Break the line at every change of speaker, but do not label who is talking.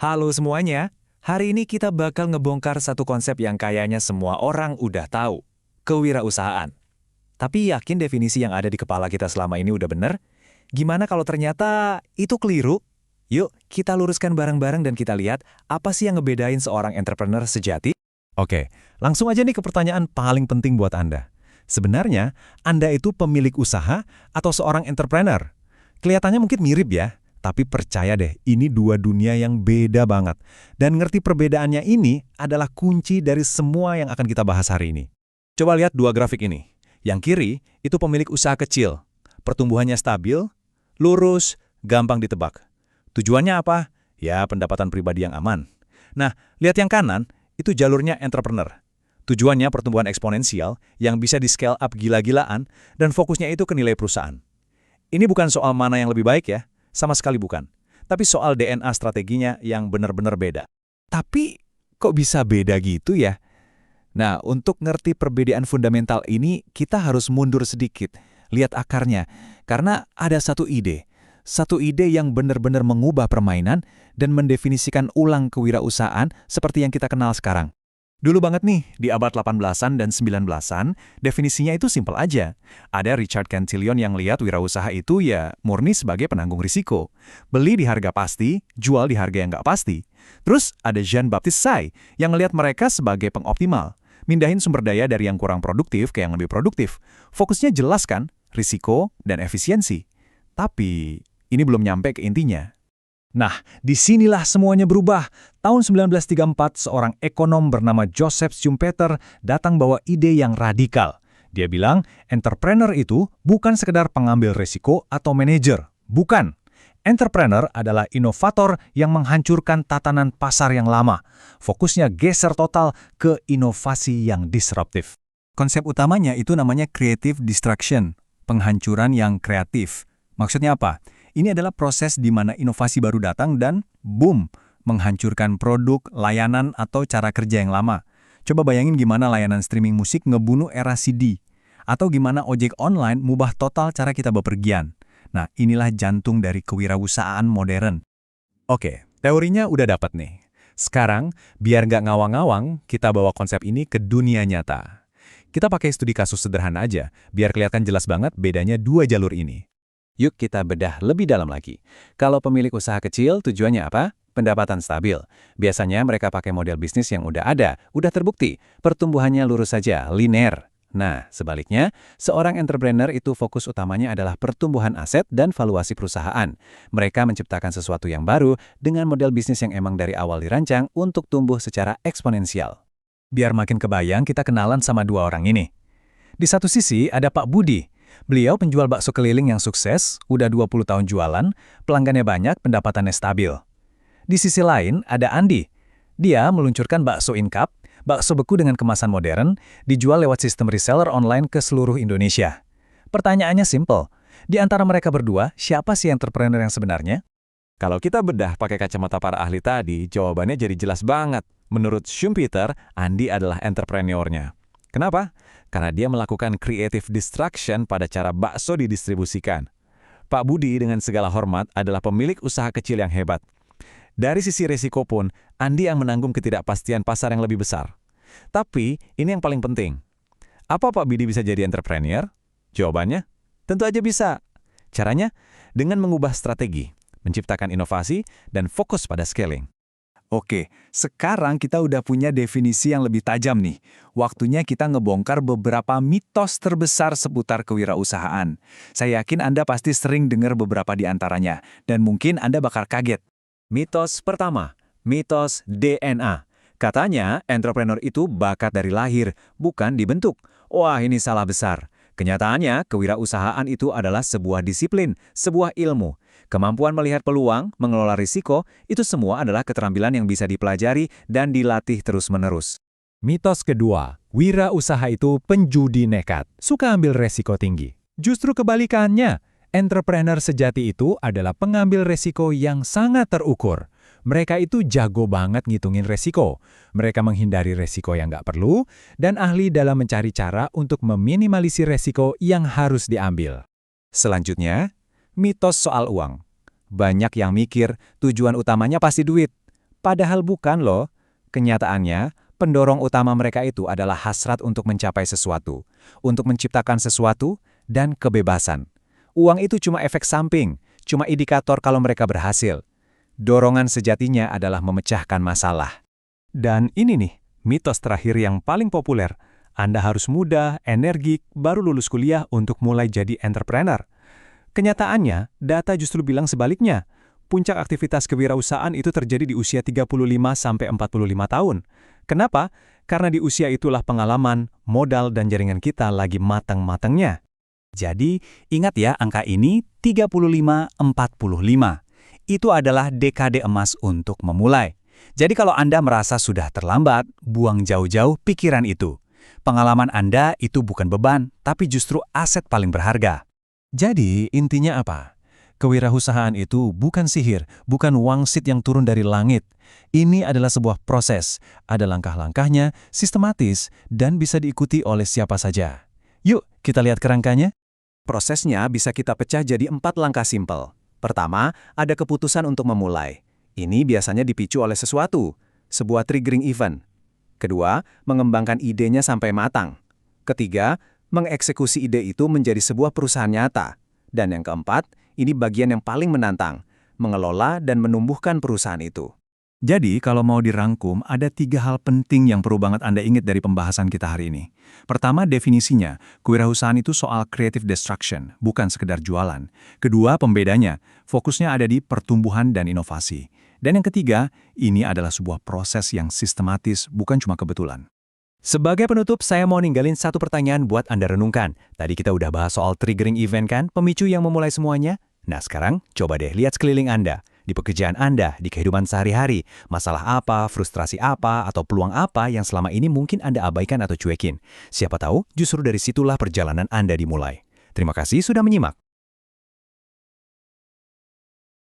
Halo semuanya, hari ini kita bakal ngebongkar satu konsep yang kayaknya semua orang udah tahu, kewirausahaan. Tapi yakin definisi yang ada di kepala kita selama ini udah bener? Gimana kalau ternyata itu keliru? Yuk, kita luruskan bareng-bareng dan kita lihat apa sih yang ngebedain seorang entrepreneur sejati? Oke, langsung aja nih ke pertanyaan paling penting buat Anda. Sebenarnya, Anda itu pemilik usaha atau seorang entrepreneur? Kelihatannya mungkin mirip ya, tapi percaya deh, ini dua dunia yang beda banget. Dan ngerti perbedaannya ini adalah kunci dari semua yang akan kita bahas hari ini. Coba lihat dua grafik ini. Yang kiri, itu pemilik usaha kecil. Pertumbuhannya stabil, lurus, gampang ditebak. Tujuannya apa? Ya, pendapatan pribadi yang aman. Nah, lihat yang kanan, itu jalurnya entrepreneur. Tujuannya pertumbuhan eksponensial yang bisa di-scale up gila-gilaan dan fokusnya itu ke nilai perusahaan. Ini bukan soal mana yang lebih baik ya, sama sekali bukan. Tapi soal DNA strateginya yang benar-benar beda. Tapi kok bisa beda gitu ya? Nah, untuk ngerti perbedaan fundamental ini, kita harus mundur sedikit, lihat akarnya. Karena ada satu ide yang benar-benar mengubah permainan dan mendefinisikan ulang kewirausahaan seperti yang kita kenal sekarang. Dulu banget nih, di abad 18-an dan 19-an, definisinya itu simpel aja. Ada Richard Cantillon yang lihat wirausaha itu ya murni sebagai penanggung risiko. Beli di harga pasti, jual di harga yang nggak pasti. Terus ada Jean-Baptiste Say yang ngelihat mereka sebagai pengoptimal. Mindahin sumber daya dari yang kurang produktif ke yang lebih produktif. Fokusnya jelas kan, risiko dan efisiensi. Tapi ini belum nyampe ke intinya. Nah, disinilah semuanya berubah. Tahun 1934, seorang ekonom bernama Joseph Schumpeter datang bawa ide yang radikal. Dia bilang, entrepreneur itu bukan sekedar pengambil risiko atau manajer. Bukan. Entrepreneur adalah inovator yang menghancurkan tatanan pasar yang lama. Fokusnya geser total ke inovasi yang disruptif. Konsep utamanya itu namanya creative destruction, penghancuran yang kreatif. Maksudnya apa? Ini adalah proses di mana inovasi baru datang dan boom, menghancurkan produk, layanan, atau cara kerja yang lama. Coba bayangin gimana layanan streaming musik ngebunuh era CD. Atau gimana ojek online mubah total cara kita bepergian. Nah, inilah jantung dari kewirausahaan modern. Oke, teorinya udah dapat nih. Sekarang, biar nggak ngawang-ngawang, kita bawa konsep ini ke dunia nyata. Kita pakai studi kasus sederhana aja, biar kelihatan jelas banget bedanya dua jalur ini. Yuk kita bedah lebih dalam lagi. Kalau pemilik usaha kecil, tujuannya apa? Pendapatan stabil. Biasanya mereka pakai model bisnis yang udah ada, udah terbukti. Pertumbuhannya lurus saja, linear. Nah, sebaliknya, seorang entrepreneur itu fokus utamanya adalah pertumbuhan aset dan valuasi perusahaan. Mereka menciptakan sesuatu yang baru dengan model bisnis yang emang dari awal dirancang untuk tumbuh secara eksponensial. Biar makin kebayang, kita kenalan sama dua orang ini. Di satu sisi ada Pak Budi. Beliau penjual bakso keliling yang sukses, udah 20 tahun jualan, pelanggannya banyak, pendapatannya stabil. Di sisi lain ada Andi. Dia meluncurkan bakso in-cup, bakso beku dengan kemasan modern, dijual lewat sistem reseller online ke seluruh Indonesia. Pertanyaannya simple, di antara mereka berdua, siapa sih entrepreneur yang sebenarnya? Kalau kita bedah pakai kacamata para ahli tadi, jawabannya jadi jelas banget. Menurut Schumpeter, Andi adalah entrepreneurnya. Kenapa? Karena dia melakukan creative destruction pada cara bakso didistribusikan. Pak Budi dengan segala hormat adalah pemilik usaha kecil yang hebat. Dari sisi risiko pun, Andi yang menanggung ketidakpastian pasar yang lebih besar. Tapi, ini yang paling penting. Apa Pak Budi bisa jadi entrepreneur? Jawabannya, tentu aja bisa. Caranya, dengan mengubah strategi, menciptakan inovasi, dan fokus pada scaling. Oke, sekarang kita udah punya definisi yang lebih tajam nih. Waktunya kita ngebongkar beberapa mitos terbesar seputar kewirausahaan. Saya yakin Anda pasti sering dengar beberapa di antaranya, dan mungkin Anda bakal kaget. Mitos pertama, mitos DNA. Katanya, entrepreneur itu bakat dari lahir, bukan dibentuk. Wah, ini salah besar. Kenyataannya, kewirausahaan itu adalah sebuah disiplin, sebuah ilmu. Kemampuan melihat peluang, mengelola risiko, itu semua adalah keterampilan yang bisa dipelajari dan dilatih terus-menerus. Mitos kedua, wirausaha itu penjudi nekat, suka ambil resiko tinggi. Justru kebalikannya, entrepreneur sejati itu adalah pengambil resiko yang sangat terukur. Mereka itu jago banget ngitungin resiko. Mereka menghindari resiko yang nggak perlu, dan ahli dalam mencari cara untuk meminimalisir resiko yang harus diambil. Selanjutnya, mitos soal uang. Banyak yang mikir tujuan utamanya pasti duit. Padahal bukan loh. Kenyataannya, pendorong utama mereka itu adalah hasrat untuk mencapai sesuatu, untuk menciptakan sesuatu, dan kebebasan. Uang itu cuma efek samping, cuma indikator kalau mereka berhasil. Dorongan sejatinya adalah memecahkan masalah. Dan ini nih, mitos terakhir yang paling populer. Anda harus muda, energik, baru lulus kuliah untuk mulai jadi entrepreneur. Kenyataannya, data justru bilang sebaliknya. Puncak aktivitas kewirausahaan itu terjadi di usia 35–45 tahun. Kenapa? Karena di usia itulah pengalaman, modal, dan jaringan kita lagi matang-matangnya. Jadi, ingat ya angka ini 35–45. Itu adalah dekade emas untuk memulai. Jadi kalau Anda merasa sudah terlambat, buang jauh-jauh pikiran itu. Pengalaman Anda itu bukan beban, tapi justru aset paling berharga. Jadi, intinya apa? Kewirausahaan itu bukan sihir, bukan wangsit yang turun dari langit. Ini adalah sebuah proses, ada langkah-langkahnya, sistematis, dan bisa diikuti oleh siapa saja. Yuk, kita lihat kerangkanya. Prosesnya bisa kita pecah jadi 4 langkah simpel. Pertama, ada keputusan untuk memulai. Ini biasanya dipicu oleh sesuatu, sebuah triggering event. Kedua, mengembangkan idenya sampai matang. Ketiga, mengeksekusi ide itu menjadi sebuah perusahaan nyata. Dan yang keempat, ini bagian yang paling menantang, mengelola dan menumbuhkan perusahaan itu. Jadi, kalau mau dirangkum, ada 3 hal penting yang perlu banget Anda ingat dari pembahasan kita hari ini. Pertama, definisinya. Kewirausahaan itu soal creative destruction, bukan sekedar jualan. Kedua, pembedanya. Fokusnya ada di pertumbuhan dan inovasi. Dan yang ketiga, ini adalah sebuah proses yang sistematis, bukan cuma kebetulan. Sebagai penutup, saya mau ninggalin satu pertanyaan buat Anda renungkan. Tadi kita udah bahas soal triggering event kan, pemicu yang memulai semuanya? Nah sekarang, coba deh lihat sekeliling Anda. Di pekerjaan Anda, di kehidupan sehari-hari, masalah apa, frustrasi apa, atau peluang apa yang selama ini mungkin Anda abaikan atau cuekin. Siapa tahu, justru dari situlah perjalanan Anda dimulai. Terima kasih sudah menyimak.